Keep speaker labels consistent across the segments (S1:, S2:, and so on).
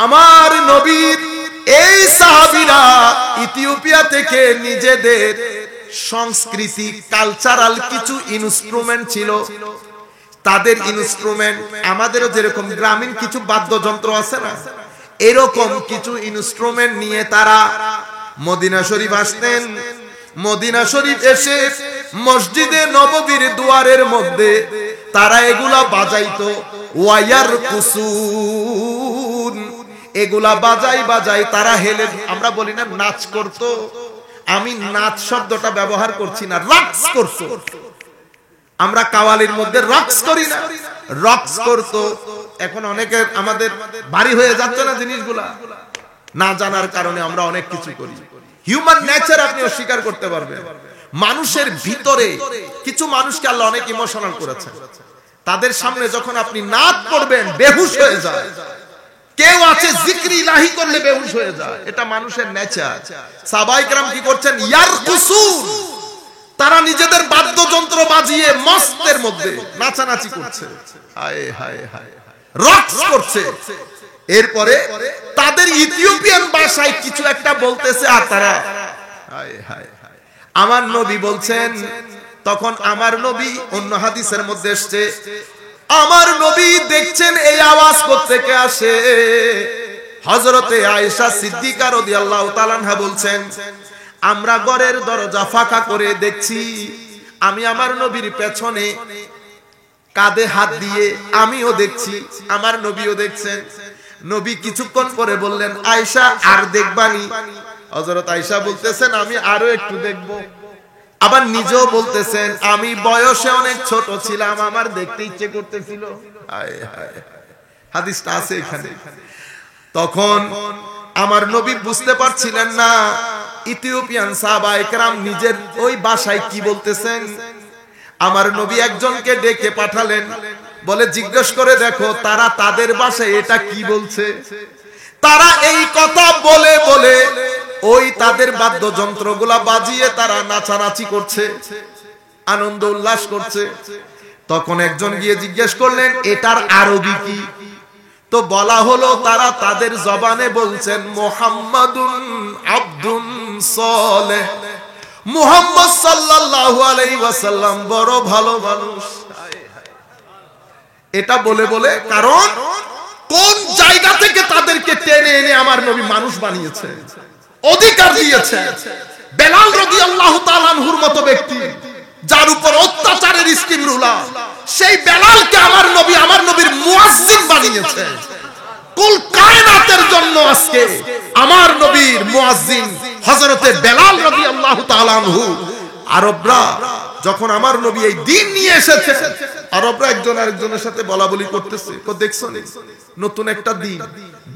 S1: আমার নবীর এই সাহাবীরা ইথিওপিয়া থেকে নিজেদের সংস্কৃতি কালচারাল কিছু ইনস্ট্রুমেন্ট ছিল, তাদের ইনস্ট্রুমেন্ট আমাদেরও যেরকম গ্রামীণ কিছু বাদ্যযন্ত্র আছে না, এরকম কিছু ইনস্ট্রুমেন্ট নিয়ে তারা মদিনা শরীফ আসতেন। মদিনা শরীফ এসে মসজিদে নববীর দুয়ারের মধ্যে তারা এগুলা বাজাইতো, ওয়ায়ার কুসুন, এগুলা বাজাই বাজাই তারা হেলে, আমরা বলি না নাচ করতো, আমি নাচ শব্দটা ব্যবহার করছি না, রক্স করতো। আমরা কাওয়ালির মধ্যে রক্স করি না, রক্স করতো। এখন অনেকের আমাদের ভারী হয়ে যাচ্ছে না জিনিসগুলা, না জানার কারণে আমরা অনেক কিছু করি। হিউম্যান নেচার আপনি অস্বীকার করতে পারবেন, মানুষের ভিতরে কিছু মানুষকে আল্লাহ অনেক ইমোশনাল করেছে, তাদের সামনে যখন আপনি নাচ করবেন বেহুশ হয়ে যায়। কেউ আছে জিক্র ইলাহি করলে বেহুশ হয়ে যায়, এটা মানুষের নেচার। সাহাবায়ে কেরাম কি করছেন? ইয়ারকুসুন, তারা নিজেদের বাদ্যযন্ত্র বাজিয়ে মস্তের মধ্যে নাচানাচি করছে, হায় হায় হায়, রক্স করছে। এরপরে তাদের ইথিওপিয়ান ভাষায় কিছু একটা বলতেছে, আর তারা হায় হায় হায়। আমার নবী বলছেন, তখন আমার নবী, অন্য হাদিসের মধ্যে এসেছে, আমার নবী দেখছেন এই আওয়াজ কোত্থেকে আসে। হযরতে আয়েশা সিদ্দিকা রাদিয়াল্লাহু তাআলা আনহা বলছেন, আমরা ঘরের দরজা ফাঁকা করে দেখছি, আমি আমার নবীর পেছনে কাঁধে হাত দিয়ে আমিও দেখছি, আমার নবীও দেখছেন। নবী কিছুক্ষণ পরে বললেন, আয়েশা আর দেখবানি? হযরত আয়েশা বলতেছেন, আমি আরো একটু দেখব। আবার নিজেও বলতেছেন, আমি বয়সে অনেক ছোট ছিলাম, আমার দেখতে ইচ্ছে করতেছিল। হায় হায়, হাদিসটা আছে এখানে। তখন আমার নবী বুঝতে পারছিলেন না ইথিওপিয়ান সাহাবায়ে কেরাম নিজের ওই ভাষায় কি বলতেছেন। আমার নবী একজনকে ডেকে পাঠালেন, বলে জিজ্ঞেস করে দেখো তারা তাদের ভাষায় এটা কি বলছে। তারা এই কথা বলে বলে ওই তাদের বাদ্যযন্ত্রগুলা বাজিয়ে তারা নাচানাচি করছে, আনন্দ উল্লাস করছে। তখন একজন গিয়ে জিজ্ঞেস করলেন, এটার আরবি কি? তো বলা হলো তারা তাদের জবানে বলছেন, মুহাম্মাদুন আবদুন সালেহ, মুহাম্মদ সাল্লাল্লাহু আলাইহি ওয়াসাল্লাম বড় ভালো মানুষ। এটা বলে বলে, কারণ কোন জায়গা থেকে তাদেরকে টেনে এনে আমার নবী মানুষ বানিয়েছে, অধিকার দিয়েছে। বেলাল রাদিয়াল্লাহু তাআলা আনহুর মতো ব্যক্তি, যার উপর অত্যাচারের স্কিম রুলার, সেই বেলালকে আমার নবী আমার নবীর মুয়াজ্জিন বানিয়েছে। কুল কায়নাতের জন্য আজকে আমার নবীর মুয়াজ্জিন হযরতে বেলাল রাদিয়াল্লাহু তাআলা আনহু। আরবরা যখন আমার নবী এই দ্বীন নিয়ে এসেছে, আরবরা একজন আরেকজনের সাথে বলাবলি করতেছে, তো দেখছো নতুন একটা দ্বীন,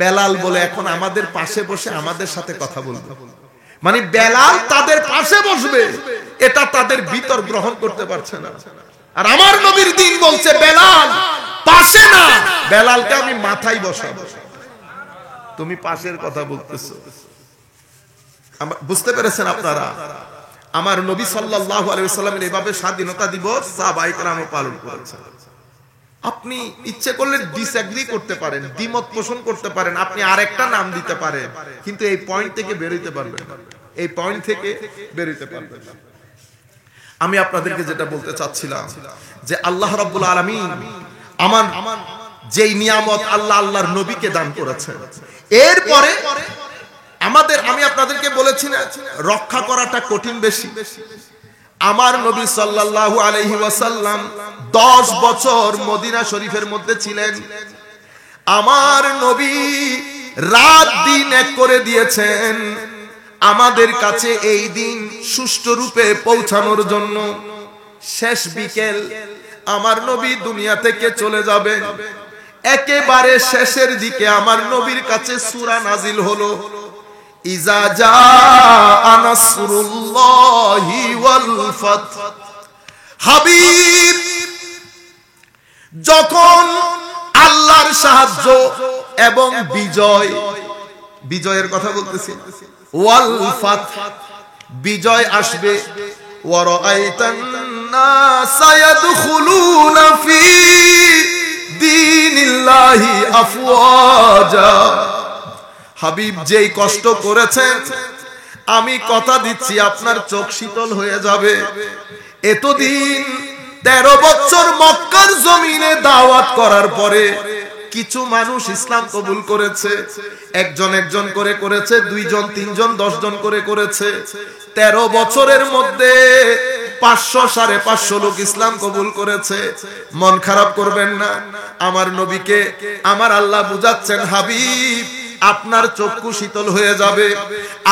S1: বেলাল বলে এখন আমাদের পাশে বসে আমাদের সাথে কথা বলবে। মানে বেলাল তাদের পাশে বসবে, এটা তাদের ভিতর গ্রহণ করতে পারছে না। আর আমার নবীর দ্বীন বলছে বেলাল পাশে না, বেলালকে আমি মাথায় বসাবো। তুমি পাশের কথা বলতেছো। বুঝতে পেরেছেন আপনারা? আমার নবী সাল্লাল্লাহু আলাইহি ওয়াসাল্লামের এভাবে স্বাধীনতা দিবস সাহাবায়ে কেরাম পালন করেছেন। আপনি ইচ্ছে করলে ডিসএগ্রি করতে পারেন, দ্বিমত পোষণ করতে পারেন, আপনি আরেকটা নাম দিতে পারেন, কিন্তু এই পয়েন্ট থেকে বের হইতে পারবেন না, এই পয়েন্ট থেকে বের হইতে পারবেন না। আমি আপনাদেরকে যেটা বলতে চাচ্ছিলাম যে আল্লাহ রাব্বুল আলামিন আমার যেই নিয়ামত আল্লাহ আল্লাহর নবীকে দান করেছেন, এরপরে আমাদের, আমি আপনাদেরকে বলেছি না রক্ষা করাটা কঠিন বেশি। আমার নবী সাল্লাল্লাহু আলাইহি ওয়াসাল্লাম 10 বছর মদিনা শরীফের মধ্যে ছিলেন। আমার নবী রাত দিন এক করে দিয়েছেন আমাদের কাছে এই দিন সুষ্ঠু রূপে পৌঁছানোর জন্য। শেষ বিকেল আমার নবী দুনিয়া থেকে চলে যাবেন, একেবারে শেষের দিকে আমার নবীর কাছে সূরা নাজিল হলো, ইজা জাআ নাসরুল্লাহি ওয়াল ফাত। হাবিব, যখন আল্লাহর সাহায্য এবং বিজয়, বিজয়ের কথা বলতেছি, ওয়াল ফাত, বিজয় আসবে, ওয়া রাআইতান নাসা ইয়াদখুলুনা ফি দীনিল্লাহি আফওয়াজা, হাবিব যেই কষ্ট করেছেন, আমি কথা দিচ্ছি আপনার চোখ শীতল হয়ে যাবে। এতদিন 13 বছর মক্কার জমিনে দাওয়াত করার পরে কিছু মানুষ ইসলাম কবুল করেছে, একজন করে করেছে, 2 জন 3 জন 10 জন করে করেছে। 13 বছরের মধ্যে 500 550 লোক ইসলাম কবুল করেছে। মন খারাপ করবেন না, আমার নবীকে আমার আল্লাহ বুঝাচ্ছেন, হাবিব আপনার চক্ষু শীতল হয়ে যাবে।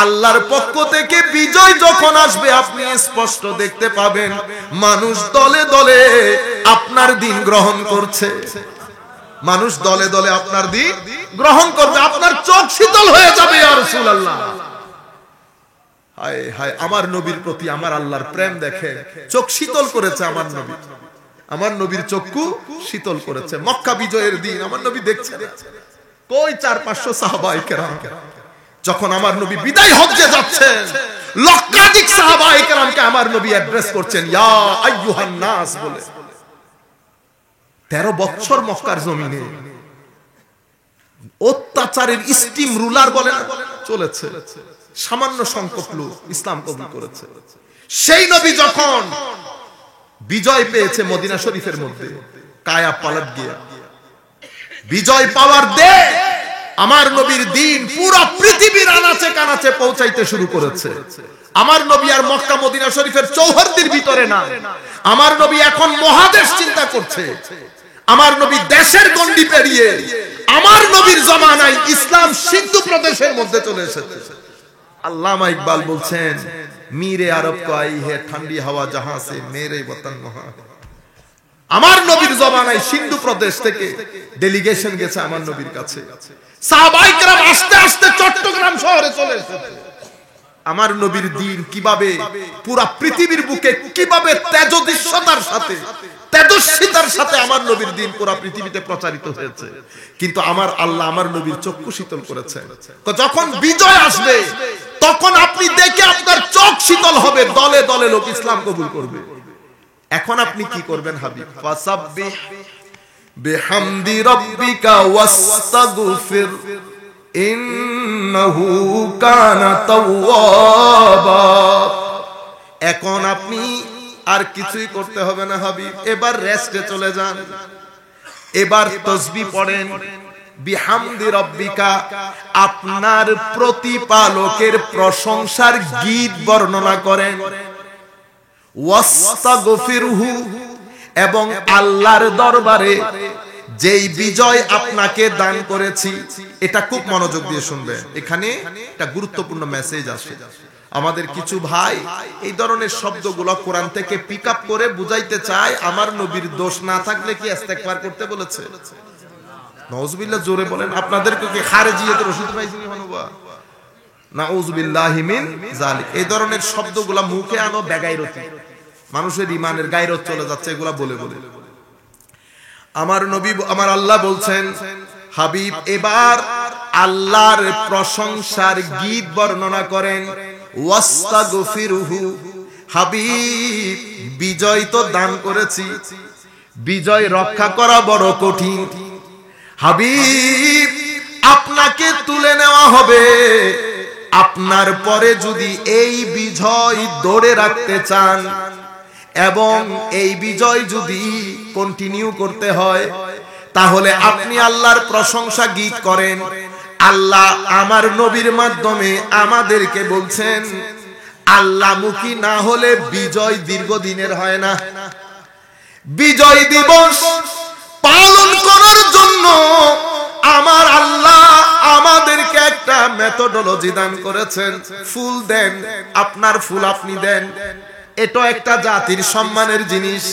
S1: আল্লাহর পক্ষ থেকে বিজয় যখন আসবে আপনি স্পষ্ট দেখতে পাবেন মানুষ দলে দলে আপনার দিন গ্রহণ করছে, মানুষ দলে দলে আপনার দিন গ্রহণ করবে, আপনার চোখ শীতল হয়ে যাবে ইয়া রাসূলুল্লাহ। হায় হায়, আমার নবীর প্রতি আমার আল্লাহর প্রেম দেখে চোখ শীতল করেছে আমার নবী, আমার নবীর চক্ষু শীতল করেছে। মক্কা বিজয়ের দিন আমার নবী দেখছেন কই 400-500 সাহাবায়ে কেরাম, যখন আমার নবী বিদায় হজ্জে যাচ্ছেন লক্ষাধিক সাহাবায়ে কেরামকে আমার নবী অ্যাড্রেস করছেন ইয়া আইয়ুহান নাস বলে। 13 বছর মক্কার জমিনে অত্যাচারের স্টিম রুলার বলেন চলেছে, সামান্য সংখ্যক লোক ইসলাম কবুল করেছে। সেই নবী যখন বিজয় পেয়েছে মদিনা শরীফের মধ্যে, কায়া পালট গিয়া বিজয় পাওয়ার দে আমার নবীর দিন পুরো পৃথিবীর আনাচে কানাচে পৌঁছাইতে শুরু করেছে। আমার নবী আর মক্কা মদিনা শরীফের চৌহদ্দির ভিতরে না, আমার নবী এখন মহাদেশ চিন্তা করছে। আমার নবী দেশের গণ্ডি পেরিয়ে আমার নবীর জামানায় ইসলাম সিন্ধু প্রদেশের মধ্যে চলে এসেছে। আল্লামা ইকবাল বলছেন, মিরে আরব কো আই হে ঠান্ডি হাওয়া জাহাं সে মেরে বতন মহা। আমার নবীর জামানায় সিন্ধু প্রদেশ থেকে ডেলিগেশন গেছে আমার নবীর কাছে, সাহাবায়ে কেরাম আস্তে আস্তে চট্টগ্রাম শহরে চলে এসেছে। আমার নবীর দিন কিভাবে পুরো পৃথিবীর বুকে কিভাবে তেজস্বিতার সাথে তেজস্বিতার সাথে আমার নবীর দিন পুরো পৃথিবীতে প্রচারিত হয়েছে। কিন্তু আমার আল্লাহ আমার নবীর চক্ষু শীতল করেছেন। যখন বিজয় আসবে তখন আপনি দেখে আপনার চোখ শীতল হবে, দলে দলে লোক ইসলাম কবুল করবে। এখন আপনি কি করবেন হাবিব? ফাসাব্বিহ বিহামদি রাব্বিকা ওয়াস্তাগফির ইন্নাহু কানা তাওয়াবা। এখন আপনি আর কিছুই করতে হবে না হাবিব, এবার রেস্টে চলে যান। এবার তাসবিহ পড়েন, বিহামদি রাব্বিকা আপনার প্রতিপালকের প্রশংসার গীত বর্ণনা করেন, ওয়াস্তাগফিরহু এবং আল্লাহর দরবারে যেই বিজয় আপনাকে দান করেছি। এটা খুব মনোযোগ দিয়ে শুনবেন, এখানে একটা গুরুত্বপূর্ণ মেসেজ আছে। আমাদের কিছু ভাই এই ধরনের শব্দগুলো কোরআন থেকে পিক আপ করে বুঝাইতে চায় আমার নবীর দোষ না থাকলে কি ইস্তেগফার করতে বলেছে? নাউজুবিল্লাহ, জোরে বলেন। আপনাদেরকে কি খারেজিয়াতের রশিদ পাইছি হনুবা? নাউজুবিল্লাহি মিন যালিক। এই ধরনের শব্দগুলো মুখে আনো বেগাইরতি, মানুষের ঈমানের গায়রত চলে যাচ্ছে এগুলা বলে বলে। আমার নবী আমার আল্লাহ বলছেন, হাবিব এবার আল্লাহর প্রশংসার গীত বর্ণনা করেন, ওয়াস্তাগফিরহু। হাবিব বিজয় তো দান করেছি, বিজয় রক্ষা করা বড় কঠিন। হাবিব আপনাকে তুলে নেওয়া হবে, আপনার পরে যদি এই বিজয় ধরে রাখতে চান এবং এই বিজয় যদি কন্টিনিউ করতে হয় তাহলে আপনি আল্লাহর প্রশংসা গীত করেন। আল্লাহ আমার নবীর মাধ্যমে আমাদেরকে বলছেন, আল্লাহমুখী না হলে বিজয় দীর্ঘদিনের হয় না। বিজয় দিবস পালন করার জন্য আমার আল্লাহ আমাদেরকে একটা মেথোডোলজি দান করেছেন। ফুল দেন, আপনার ফুল আপনি দেন, এটা একটা জাতির সম্মানের জিনিস,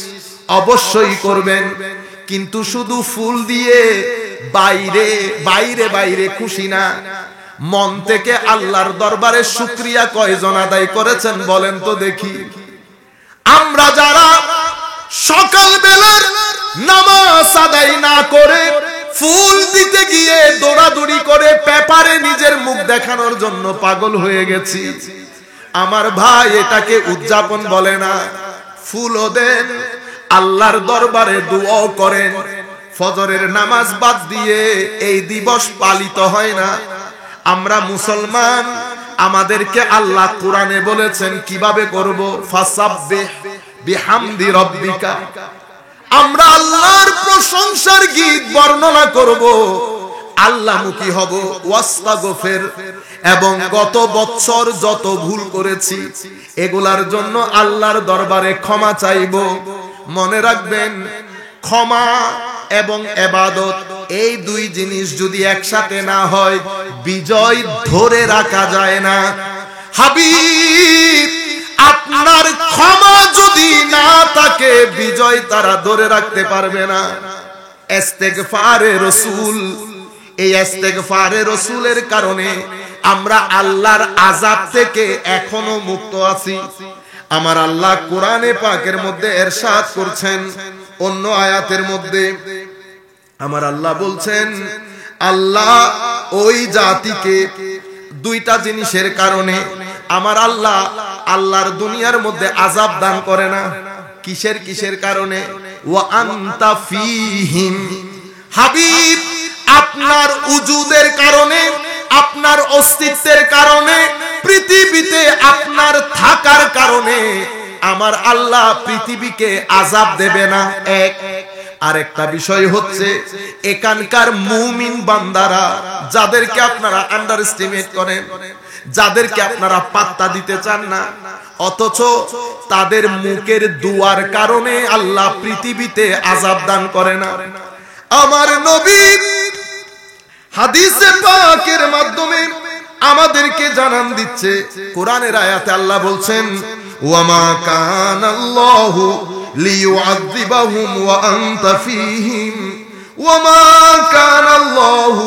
S1: অবশ্যই করবেন। কিন্তু শুধু ফুল দিয়ে বাইরে বাইরে বাইরে খুশি না, মন থেকে আল্লাহর দরবারে শুকরিয়া কয়জন আদায় করেছেন বলেন তো দেখি? আমরা যারা সকাল বেলার নামাজ আদায় না করে ফুল দিতে গিয়ে দৌড়াদৌড়ি করে পেপারে নিজের মুখ দেখানোর জন্য পাগল হয়ে গেছি, আমার ভাই এটাকে উদযাপন বলে না। ফুলও দেন, আল্লাহর দরবারে দোয়াও করেন। ফজরের নামাজ বাদ দিয়ে এই দিবস পালিত হয় না। আমরা মুসলমান, আমাদেরকে আল্লাহ কোরআনে বলেছেন কিভাবে করব, ফাসাব্বিহ বিহামদি রাব্বিকা। আমরা আল্লাহর প্রশংসার গীত বর্ণনা করব, আল্লাহমুখী হব, ওয়াস্তাগফির, এবং গত বছর যত ভুল করেছি এগুলার জন্য আল্লাহর দরবারে ক্ষমা চাইব। মনে রাখবেন, ক্ষমা এবং ইবাদত এই দুই জিনিস যদি একসাথে না হয় বিজয় ধরে রাখা যায় না। হাবিব, আপনার ক্ষমা যদি না থাকে বিজয় তারা ধরে রাখতে পারবে না। ইস্তেগফারে রাসূল, এই ইস্তেগফারে রাসূলের কারণে আমরা আল্লাহর আযাব থেকে এখনো মুক্ত আছি। আমার আল্লাহ কোরআনে পাকের মধ্যে ইরশাদ করছেন, অন্য আয়াতের মধ্যে আমার আল্লাহ বলছেন, আল্লাহ ওই জাতিকে দুইটা জিনিসের কারণে আমার আল্লাহ আল্লাহর দুনিয়ার মধ্যে আযাব দান করে না। কিসের কিসের কারণে? ওয়া আনতা ফীহিম। হাবিব, আপনার উজুদের কারণে, আপনার অস্তিত্বের কারণে, পৃথিবীতে আপনার থাকার কারণে আমার আল্লাহ পৃথিবীকে আযাব দেবে না। এক, আরেকটা বিষয় হচ্ছে এখানকার মুমিন বান্দারা যাদেরকে আপনারা আন্ডারএস্টিমেট করেন, যাদেরকে আপনারা পাত্তা দিতে চান না, অথচ তাদের মুখের দুয়ার কারণে আল্লাহ পৃথিবীতে আযাব দান করে না। আমার নবী হাদিসে পাকের মাধ্যমে আমাদেরকে জানান দিচ্ছে, কোরআনের আয়াতে আল্লাহ বলছেন, ওয়ামা কানাল্লাহু লিয়ুআযিবাহুম ওয়া আনতা ফীহিম ওয়ামা কানাল্লাহু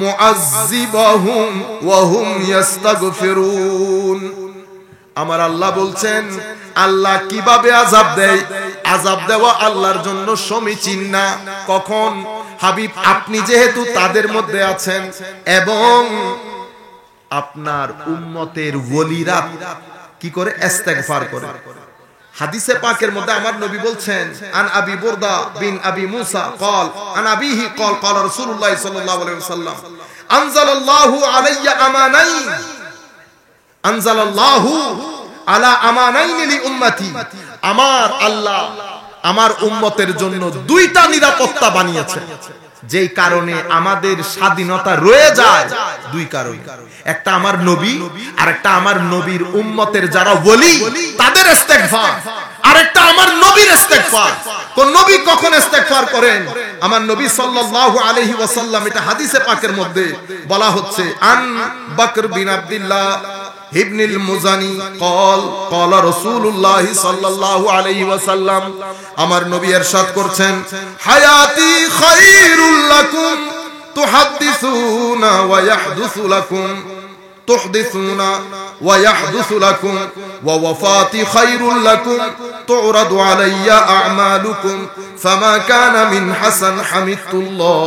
S1: মুআযিবাহুম ওয়া হুম ইস্তাগফিরুন। আমার আল্লাহ বলছেন, আল্লাহ কিভাবে আযাব দেয়? আযাব দেওয়া আল্লাহর জন্য সমীচীন না। কখন? হাবিব, আপনি যেহেতু তাদের মধ্যে আছেন এবং আপনার উম্মতের ওলিরা কি করে? ইস্তেগফার করে। হাদিসে পাকের মধ্যে আমার নবী বলছেন, আন আবি বুরদা বিন আবি মুসা قال আন আবিহি قال قال রাসূলুল্লাহ সাল্লাল্লাহু আলাইহি ওয়াসাল্লাম আনজালাল্লাহু আলাইয়া আমানাইন, আনজালাল্লাহু আলা আমানাইন লি উম্মতি। আমার আল্লাহ আমার উম্মতের জন্য দুইটা নিরাপত্তা বানিয়েছেন, যেই কারণে আমাদের স্বাধীনতা রয়ে যায়। দুই কারণ, একটা আমার নবী, আর একটা আমার নবীর উম্মতের যারা ওলি তাদের ইস্তেগফার, আর একটা আমার নবীর ইস্তেগফার। কোন নবী কখন ইস্তেগফার করেন? আমার নবী সাল্লাল্লাহু আলাইহি ওয়াসাল্লাম, এটা হাদিসে পাকের মধ্যে বলা হচ্ছে, আন বকর বিন আব্দুল্লাহ ইবনুল মুজানি قال قال রাসূলুল্লাহ সাল্লাল্লাহু আলাইহি ওয়াসাল্লাম, আমার নবী ইরশাদ করছেন, হায়াতি খায়রুল লাকুম তুহাদ্দিসুনা ওয়া ইয়াহদুসু লাকুম, তুহদিসুনা ওয়া ইয়াহদুসু লাকুম ওয়া ওয়াফাতি খায়রুল লাকুম তুরাদু আলাইয়া আ'মালুকুম ফামা কানা মিন হাসান হামিদতুল্লাহ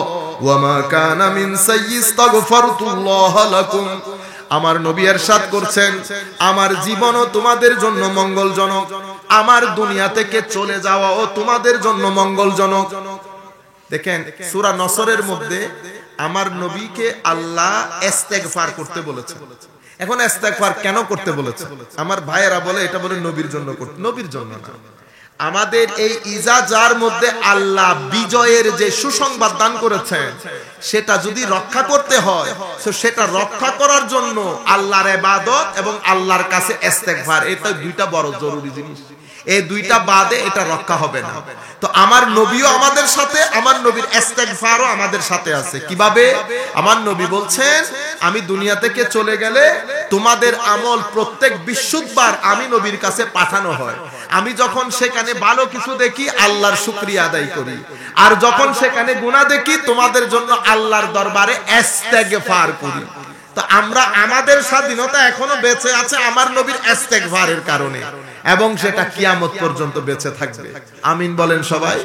S1: ওয়া মা কানা মিন সাইয়্যি ইস্তাগফারতুল্লাহ লাকুম। আমার নবী ইরশাদ করছেন, আমার জীবনও তোমাদের জন্য মঙ্গলজনক, আমার দুনিয়া থেকে চলে যাওয়াও তোমাদের জন্য মঙ্গলজনক। দেখেন, সূরা নসরের মধ্যে আমার নবীকে আল্লাহ ইস্তেগফার করতে বলেছে। এখন ইস্তেগফার কেন করতে বলেছে? আমার ভাইয়েরা বলে এটা বলে নবীর জন্য করতে, নবীর জন্য না। আমাদের এই ইজাজার মধ্যে আল্লাহ বিজয়ের যে সুসংবাদ দান করেছেন সেটা যদি রক্ষা করতে হয়, তো সেটা রক্ষা করার জন্য আল্লাহর ইবাদত এবং আল্লাহর কাছে ইস্তেগফার, এটা দুইটা বড় জরুরি জিনিস। এই দুইটা বাদে এটা রক্ষা হবে না। তো আমার নবীও আমাদের সাথে, আমার নবীর ইস্তেগফারও আমাদের সাথে আছে। কিভাবে? আমার নবী বলছেন, আমি দুনিয়া থেকে চলে গেলে তোমাদের আমল প্রত্যেক বিশুদ্ধবার আমি নবীর কাছে পাঠানো হয়। আমি যখন সেখানে ভালো কিছু দেখি আল্লাহর শুকরিয়া আদায় করি, আর যখন সেখানে গুনাহ দেখি তোমাদের জন্য আল্লাহর দরবারে ইস্তেগফার করি। তো আমরা, আমাদের স্বাধীনতা এখনো বেঁচে আছে আমার নবীর ইস্তেগফারের কারণে, এবং সেটা কিয়ামত পর্যন্ত বেঁচে থাকবে। আমিন বলেন সবাই।